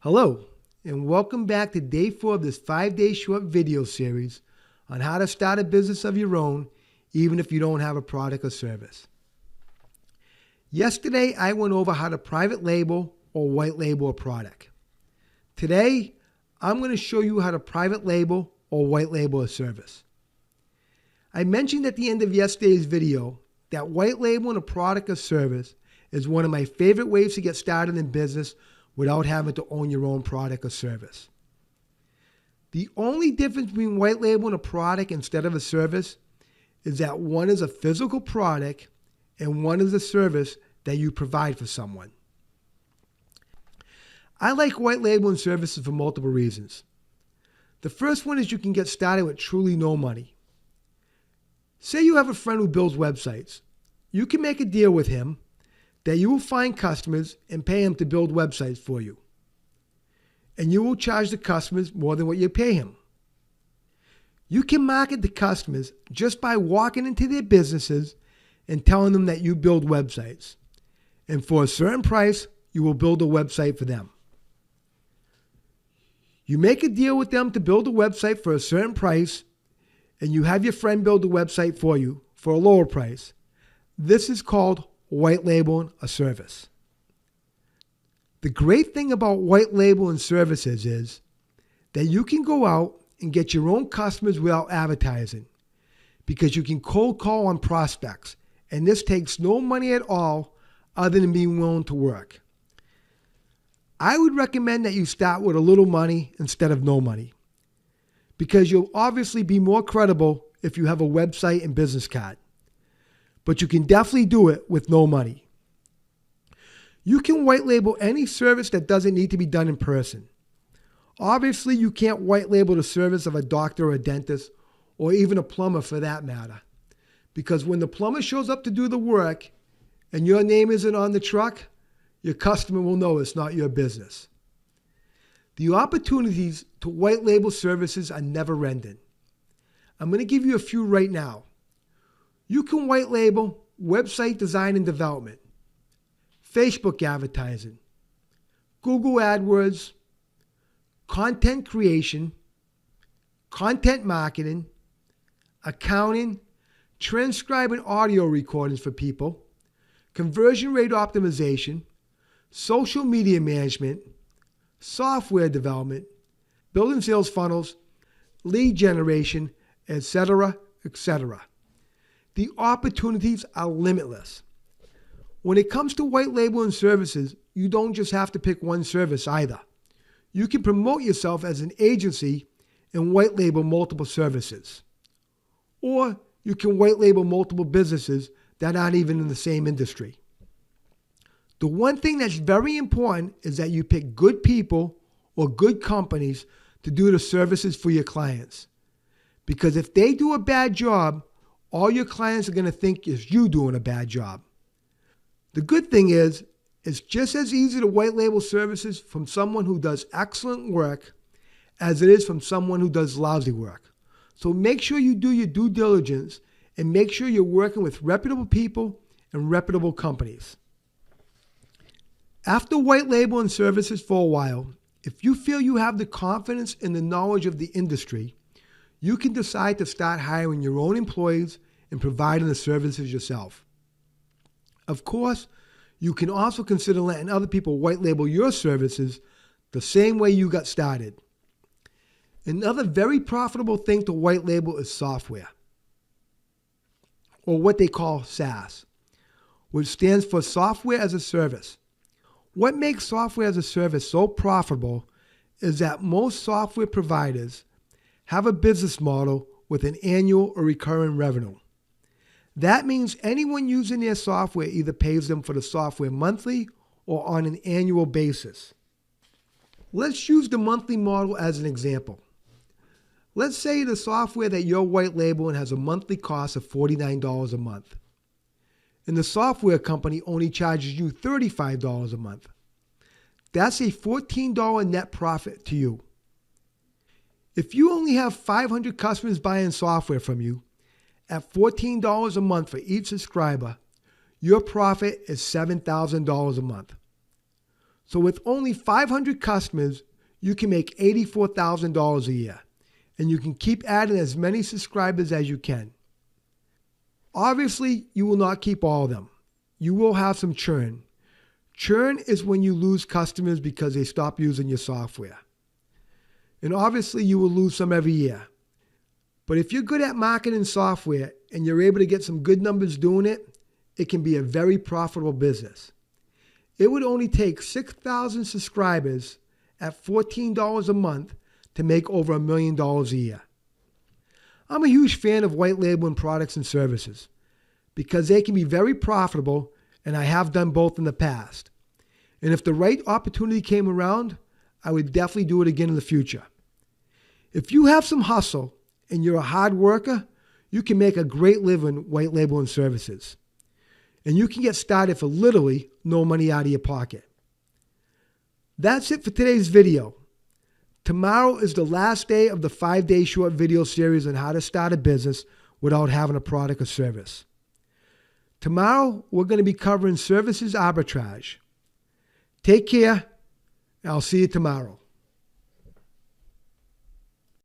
Hello, and welcome back to day 4 of this 5-day short video series on how to start a business of your own, even if you don't have a product or service. Yesterday, I went over how to private label or white label a product. Today, I'm going to show you how to private label or white label a service. I mentioned at the end of yesterday's video that white labeling a product or service is one of my favorite ways to get started in business without having to own your own product or service. The only difference between white labeling a product instead of a service is that one is a physical product and one is a service that you provide for someone. I like white labeling services for multiple reasons. The first one is you can get started with truly no money. Say you have a friend who builds websites. You can make a deal with him that you will find customers and pay him to build websites for you. And you will charge the customers more than what you pay him. You can market to customers just by walking into their businesses and telling them that you build websites. And for a certain price, you will build a website for them. You make a deal with them to build a website for a certain price, and you have your friend build a website for you for a lower price. This is called white labeling a service. The great thing about white labeling services is that you can go out and get your own customers without advertising, because you can cold call on prospects, and this takes no money at all other than being willing to work. I would recommend that you start with a little money instead of no money, because you'll obviously be more credible if you have a website and business card. But you can definitely do it with no money. You can white label any service that doesn't need to be done in person. Obviously, you can't white label the service of a doctor or a dentist, or even a plumber for that matter. Because when the plumber shows up to do the work and your name isn't on the truck, your customer will know it's not your business. The opportunities to white label services are never ending. I'm going to give you a few right now. You can white label website design and development, Facebook advertising, Google AdWords, content creation, content marketing, accounting, transcribing audio recordings for people, conversion rate optimization, social media management, software development, building sales funnels, lead generation, etc., etc. The opportunities are limitless. When it comes to white labeling services, you don't just have to pick one service either. You can promote yourself as an agency and white label multiple services. Or you can white label multiple businesses that aren't even in the same industry. The one thing that's very important is that you pick good people or good companies to do the services for your clients. Because if they do a bad job, all your clients are going to think is you doing a bad job. The good thing is, it's just as easy to white label services from someone who does excellent work as it is from someone who does lousy work. So make sure you do your due diligence and make sure you're working with reputable people and reputable companies. After white labeling services for a while, if you feel you have the confidence and the knowledge of the industry, you can decide to start hiring your own employees and providing the services yourself. Of course, you can also consider letting other people white label your services the same way you got started. Another very profitable thing to white label is software, or what they call SaaS, which stands for Software as a Service. What makes software as a service so profitable is that most software providers have a business model with an annual or recurring revenue. That means anyone using their software either pays them for the software monthly or on an annual basis. Let's use the monthly model as an example. Let's say the software that you're white labeling has a monthly cost of $49 a month, and the software company only charges you $35 a month. That's a $14 net profit to you. If you only have 500 customers buying software from you, at $14 a month for each subscriber, your profit is $7,000 a month. So with only 500 customers, you can make $84,000 a year, and you can keep adding as many subscribers as you can. Obviously, you will not keep all of them. You will have some churn. Churn is when you lose customers because they stop using your software. And obviously, you will lose some every year. But if you're good at marketing software and you're able to get some good numbers doing it, it can be a very profitable business. It would only take 6,000 subscribers at $14 a month to make over $1 million a year. I'm a huge fan of white labeling products and services because they can be very profitable, and I have done both in the past. And if the right opportunity came around, I would definitely do it again in the future. If you have some hustle and you're a hard worker, you can make a great living white labeling services. And you can get started for literally no money out of your pocket. That's it for today's video. Tomorrow is the last day of the 5-day short video series on how to start a business without having a product or service. Tomorrow, we're going to be covering services arbitrage. Take care, and I'll see you tomorrow.